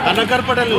అనకర్ Patel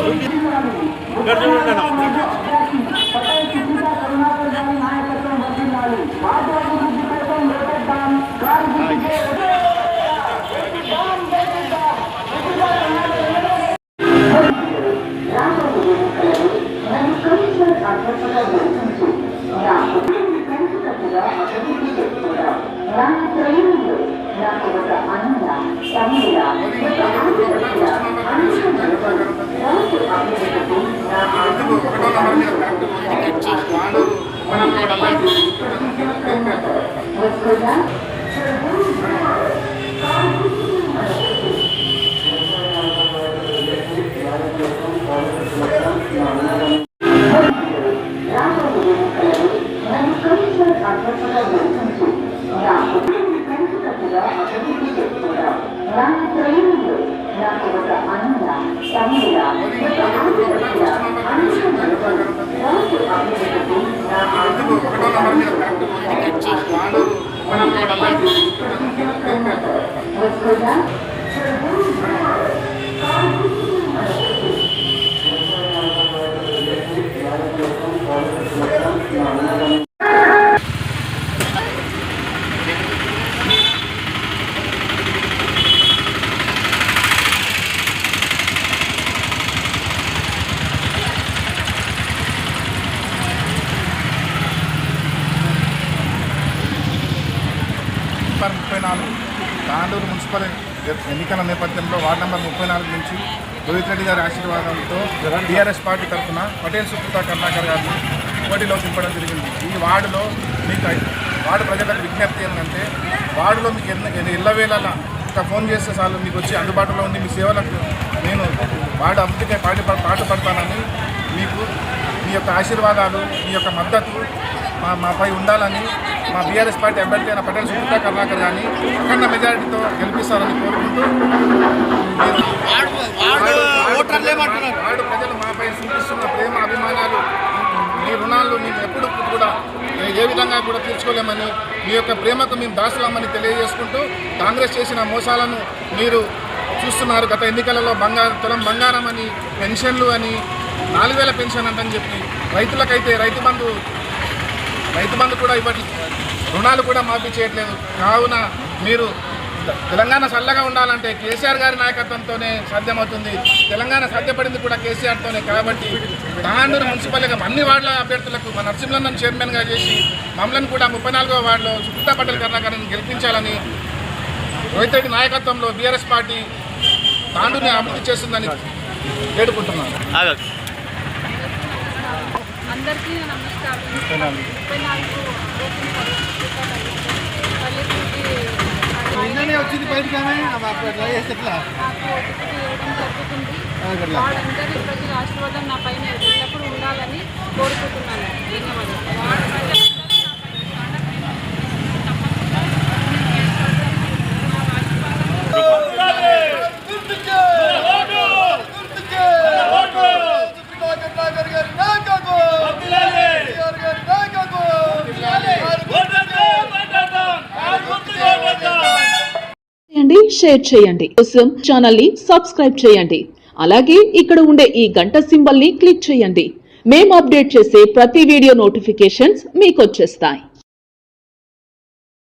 Tandur municipal ఎన్నికల నేపథ్యంలో ward number 34 నుంచి రోహిత్ రెడ్డి గారి ఆశీర్వాదంతో టీఆర్ఎస్ పార్టీ తరఫున పటేల్ సుప్రీత కర్ణాకర్ గారిని పోటీలో దింపడం జరిగింది. ఈ వార్డులో మీకు వార్డు ప్రజలకు విజ్ఞప్తి ఏంటంటే వార్డులో మీకు ఇళ్ళవేళలా ఫోన్ చేస్తే చాలు మీకు వచ్చి అందుబాటులో ఉండి మీ సేవలకు నేను వార్డు అభివృద్ధికి పాటుపడతానని మీకు మీ యొక్క ఆశీర్వాదాలు మీ యొక్క మద్దతు మాపై ఉండాలని మా బీఆర్ఎస్ పార్టీ అభ్యర్థి అయిన పటేల్ సుప్రీత కర్ణాకర్ గారిని అఖండ మెజారిటీతో గెలిపిస్తారని కోరుకుంటూ వార్డు ప్రజలు మాపై చూపిస్తున్న ప్రేమ అభిమానాలు మీ రుణాలు మేము ఎప్పుడు కూడా ఏ విధంగా కూడా తీర్చుకోలేమని మీ యొక్క ప్రేమకు మేము దాసులమని తెలియజేసుకుంటూ కాంగ్రెస్ చేసిన మోసాలను మీరు చూస్తున్నారు. గత ఎన్నికలలో తులం బంగారం అని పెన్షన్లు అని 4000 పెన్షన్ అంటని చెప్పి రైతులకైతే రైతు బంధు కూడా ఇవ్వట్లేదు, రుణాలు కూడా మాఫీ చేయట్లేదు. కావున మీరు తెలంగాణ చల్లగా ఉండాలంటే కేసీఆర్ గారి నాయకత్వంతోనే సాధ్యమవుతుంది. తెలంగాణ సాధ్యపడింది కూడా కేసీఆర్తోనే. కాబట్టి తాండూరు మున్సిపల్గా అన్ని వార్డుల అభ్యర్థులకు మా నరసింహన్ చైర్మన్గా చేసి మమ్మల్ని కూడా 34వ వార్డులో సుప్రీత పటేల్ కర్ణాకర్ని గెలిపించాలని రోహిత్ రెడ్డి నాయకత్వంలో బీఆర్ఎస్ పార్టీ తాండూరుని అభివృద్ధి చేస్తుందని వేడుకుంటున్నాను. అందరికీ నమస్కారం. 34 వచ్చింది బయటకు జరుగుతుంది. వాళ్ళందరి ప్రజల ఆశీర్వాదం నా పైన ఎల్లప్పుడూ ఉండాలని కోరుకుంటున్నాను. ధన్యవాదాలు. షేర్ చేయండి. కోసం ఛానల్ ని సబ్స్క్రైబ్ చేయండి. అలాగే ఇక్కడ ఉండే ఈ గంట సింబల్ ని క్లిక్ చేయండి. మేము అప్డేట్ చేసే ప్రతి వీడియో నోటిఫికేషన్స్ మీకు వచ్చేస్తాయి.